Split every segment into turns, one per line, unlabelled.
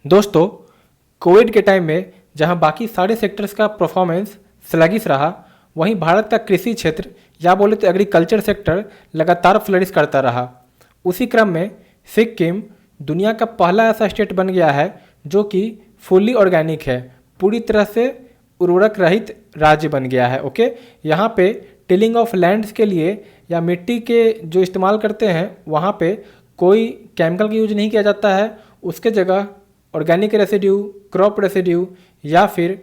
दोस्तों, कोविड के टाइम में जहां बाकी सारे सेक्टर्स का परफॉर्मेंस स्लगिश रहा, वहीं भारत का कृषि क्षेत्र या बोले तो एग्रीकल्चर सेक्टर लगातार फ्लरिश करता रहा। उसी क्रम में सिक्किम दुनिया का पहला ऐसा स्टेट बन गया है जो कि फुल्ली ऑर्गेनिक है, पूरी तरह से उर्वरक रहित राज्य बन गया है। ओके, यहाँ पे टिलिंग ऑफ लैंड्स के लिए या मिट्टी के जो इस्तेमाल करते हैं वहाँ पे कोई केमिकल का यूज नहीं किया जाता है। उसके जगह ऑर्गेनिक रेसिड्यू, क्रॉप रेसिड्यू या फिर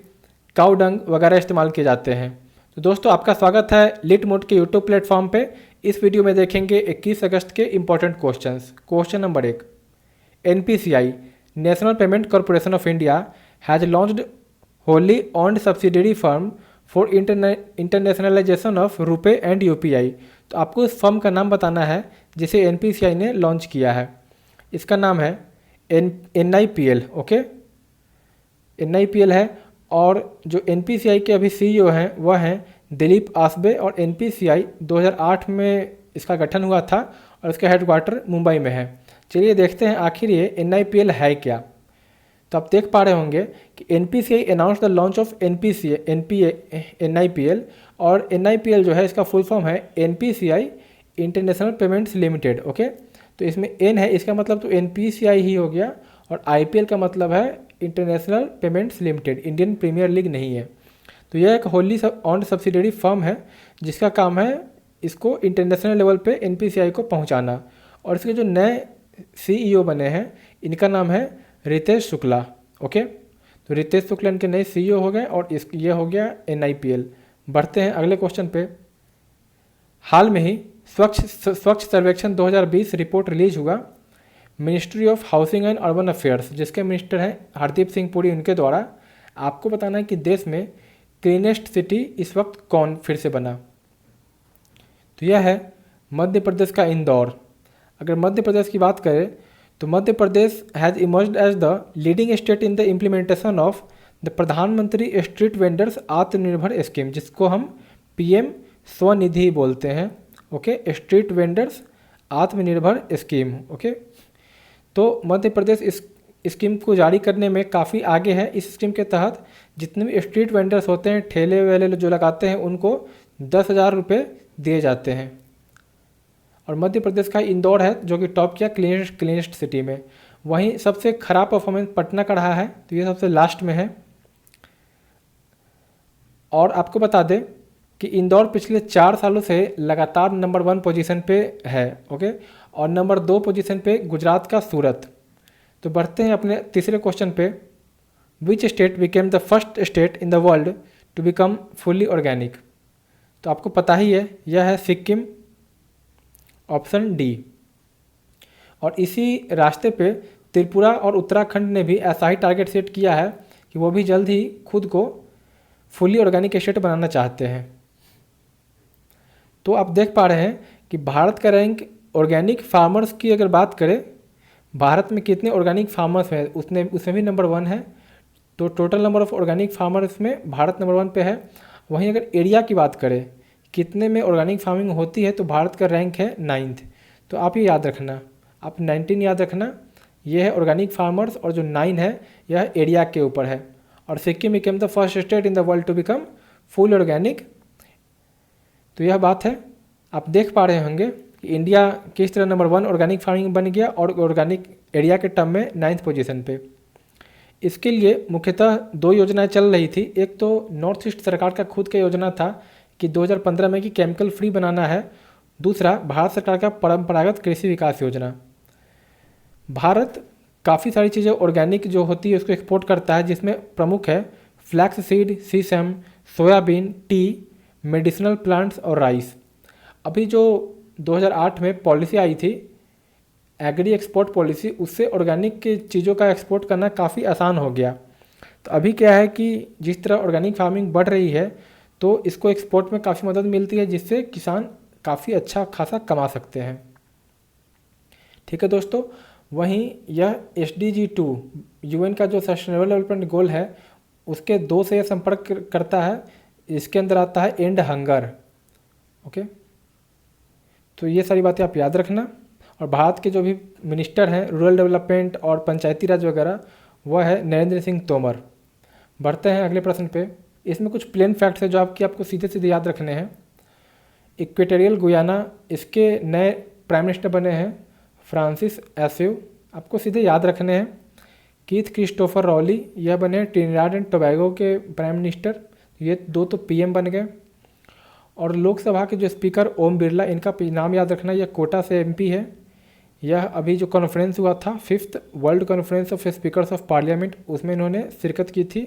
काउ डंग वगैरह इस्तेमाल किए जाते हैं। तो दोस्तों, आपका स्वागत है लिट मोड के यूट्यूब प्लेटफॉर्म पे। इस वीडियो में देखेंगे 21 अगस्त के important questions. Question number 1, NPCI national payment corporation of India has launched Holi owned subsidiary firm for internationalisation of RuPay and UPI. तो आपको इस फर्म का नाम बताना है जिसे एनपीसीआई ने लॉन्च किया है। इसका नाम है NIPL। ओके, NIPL है। और जो एनपीसीआई के अभी सीईओ हैं वह हैं दिलीप आसबे, और एनपीसीआई 2008 में इसका गठन हुआ था और इसका हेडक्वार्टर मुंबई में है। चलिए देखते हैं आखिर ये NIPL है क्या। तो आप देख पा रहे होंगे कि NPCI announce the launch of NIPL, और NIPL जो है इसका फुल फॉर्म है NPCI international Payments limited. Okay, तो इसमें एन है, इसका मतलब तो एनपीसीआई ही हो गया, और आईपीएल का मतलब है International Payments Limited, Indian Premier League नहीं है। तो यह एक होली ऑन्ड सब्सिडरी फर्म है जिसका काम है इसको इंटरनेशनल लेवल पे एनपीसीआई को पहुंचाना। और इसके जो नए सीईओ बने हैं इनका नाम है रितेश शुक्ला। ओके, तो रितेश शुक्ला इनके नए सीईओ हो गए और ये हो गया NIPL। बढ़ते हैं अगले क्वेश्चन पे। हाल में ही स्वच्छ सर्वेक्षण 2020 रिपोर्ट रिलीज हुआ ministry of housing and urban affairs, जिसके मिनिस्टर हैं हरदीप सिंह पुरी, उनके द्वारा। आपको बताना है कि देश में क्लीनेस्ट सिटी इस वक्त कौन फिर से बना। तो यह है मध्य प्रदेश का इंदौर। अगर मध्य प्रदेश की बात करें तो Madhya Pradesh has emerged as the leading state in the implementation of the Pradhan Mantri street vendors Atmanirbhar scheme, जिसको हम PM स्वनिधि बोलते हैं। Okay, street vendors Atmanirbhar scheme. Okay, तो मध्य प्रदेश इस स्कीम को जारी करने में काफ़ी आगे है। इस स्कीम के तहत जितने भी स्ट्रीट वेंडर्स होते हैं, ठेले वेले जो लगाते हैं, उनको 10,000 रुपये दिए जाते हैं। और मध्य प्रदेश का इंदौर है जो कि टॉप किया क्लीनेस्ट सिटी में। वहीं सबसे खराब परफॉर्मेंस पटना का रहा है, तो ये सबसे लास्ट में है। और आपको बता दें कि इंदौर पिछले 4 सालों से लगातार नंबर 1 पोजीशन पे है। ओके, और नंबर 2 पोजीशन पे गुजरात का सूरत। तो बढ़ते हैं अपने तीसरे क्वेश्चन पे। Which state became the first state in the world to become fully organic. तो आपको पता ही है, यह है सिक्किम, ऑप्शन डी। और इसी रास्ते पे त्रिपुरा और उत्तराखंड ने भी ऐसा ही टारगेट सेट किया है कि वो भी जल्द ही खुद को फुल्ली ऑर्गेनिक स्टेट बनाना चाहते हैं। तो आप देख पा रहे हैं कि भारत का रैंक ऑर्गेनिक फार्मर्स की अगर बात करें, भारत में कितने ऑर्गेनिक फार्मर्स हैं उसमें भी नंबर 1 है। तो total number of organic farmers में भारत नंबर 1 पे है। वहीं अगर एरिया की बात करें कितने में ऑर्गेनिक फार्मिंग होती है, तो भारत का रैंक है 9th। तो आप ये याद रखना, आप 19 याद रखना, ये है ऑर्गेनिक फार्मर्स, और जो 9 है यह एरिया के ऊपर है। और Sikkim became the first state in the world to become full organic. तो यह बात है। आप देख पा रहे होंगे कि इंडिया किस तरह नंबर 1 ऑर्गेनिक फार्मिंग बन गया और ऑर्गेनिक एरिया के टर्म में 9th पोजीशन पे। इसके लिए मुख्यतः 2 योजनाएं चल रही थी। एक तो नॉर्थ ईस्ट सरकार का खुद का योजना था कि 2015 में कि केमिकल फ्री बनाना है। दूसरा भारत सरकार का परंपरागत कृषि विकास योजना। भारत काफ़ी सारी चीज़ें ऑर्गेनिक जो होती है उसको एक्सपोर्ट करता है, जिसमें प्रमुख है फ्लैक्स सीड, सीसम, सोयाबीन, टी, मेडिसिनल प्लांट्स और राइस। अभी जो 2008 में पॉलिसी आई थी एग्री एक्सपोर्ट पॉलिसी, उससे ऑर्गेनिक की चीज़ों का एक्सपोर्ट करना काफ़ी आसान हो गया। तो अभी क्या है कि जिस तरह ऑर्गेनिक फार्मिंग बढ़ रही है तो इसको एक्सपोर्ट में काफ़ी मदद मिलती है, जिससे किसान काफ़ी अच्छा खासा कमा सकते हैं। ठीक है दोस्तों, वहीं यह SDG 2 UN का जो सस्टेनेबल डेवलपमेंट गोल है उसके 2 से यह संपर्क करता है। इसके अंदर आता है एंड हंगर। ओके, तो ये सारी बातें आप याद रखना। और भारत के जो भी मिनिस्टर हैं रूरल डेवलपमेंट और पंचायती राज वगैरह, वह है नरेंद्र सिंह तोमर। बढ़ते हैं अगले प्रश्न पे। इसमें कुछ प्लेन फैक्ट्स है जो आपको सीधे सीधे याद रखने हैं। इक्वेटोरियल गुयाना, इसके नए प्राइम मिनिस्टर बने हैं फ्रांसिस एस्यू, आपको सीधे याद रखने हैं। कीथ क्रिस्टोफर रॉली, यह बने ट्रिनिडाड एंड टोबैगो के प्राइम मिनिस्टर, ये दो तो पीएम बन गए। और लोकसभा के जो स्पीकर ओम बिरला, इनका नाम याद रखना, यह कोटा से एमपी है। यह अभी जो कॉन्फ्रेंस हुआ था 5th world conference of speakers of parliament, उसमें इन्होंने शिरकत की थी।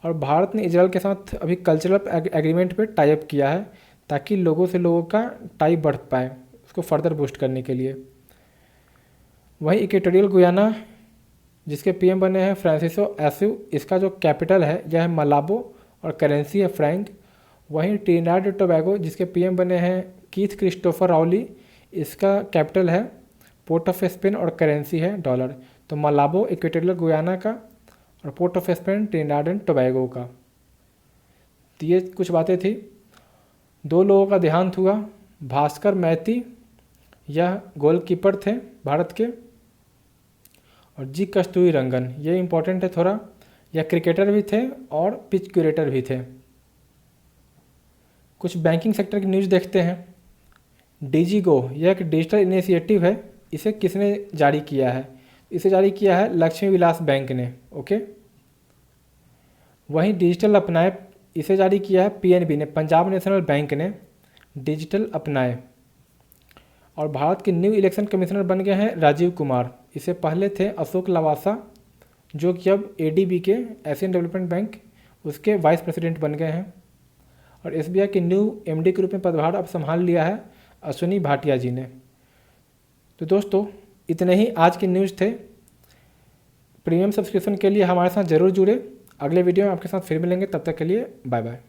और भारत ने इजराइल के साथ अभी कल्चरल एग्रीमेंट पे टाई अप किया है ताकि लोगों से लोगों का टाई बढ़ पाए, उसको फर्दर बूस्ट करने के लिए। वहीं इक्वेटोरियल गुयाना, जिसके पीएम बने हैं फ्रांसिसो एस्यू, इसका जो कैपिटल है यह है मलाबो और करेंसी है फ्रैंक। वहीं ट्रिनिडाड एंड टोबैगो, जिसके पीएम बने हैं कीथ क्रिस्टोफर राउली, इसका कैपिटल है पोर्ट ऑफ स्पेन और करेंसी है डॉलर। तो मलाबो इक्वेटोरियल गुयाना का और port of Spain Trinidad and Tobago का। तो ये कुछ बातें थी। दो लोगों का देहांत हुआ, भास्कर मैती, यह गोलकीपर थे भारत के, और जी कस्तूरी रंगन, ये इंपॉर्टेंट है थोड़ा, यह क्रिकेटर भी थे और पिच क्यूरेटर भी थे। कुछ बैंकिंग सेक्टर की न्यूज़ देखते हैं। डिजिगो, यह एक डिजिटल इनिशिएटिव है, इसे किसने जारी किया है? इसे जारी किया है लक्ष्मी विलास बैंक ने। ओके। वहीं डिजिटल अपनाए, इसे जारी किया है पीएनबी ने, पंजाब नेशनल बैंक ने डिजिटल अपनाए। और भारत के न्यू इलेक्शन कमिश्नर बन गए हैं राजीव कुमार, इससे पहले थे अशोक लवासा, जो कि अब एडीबी के एशियन डेवलपमेंट बैंक, उसके वाइस प्रेसिडेंट बन गए हैं। और एसबीआई के न्यू एमडी के रूप में पदभार अब संभाल लिया है अश्विनी भाटिया जी ने। तो दोस्तों, इतने ही आज की न्यूज़ थे। प्रीमियम सब्सक्रिप्शन के लिए हमारे साथ ज़रूर जुड़े। अगले वीडियो में आपके साथ फिर मिलेंगे, तब तक के लिए बाय बाय।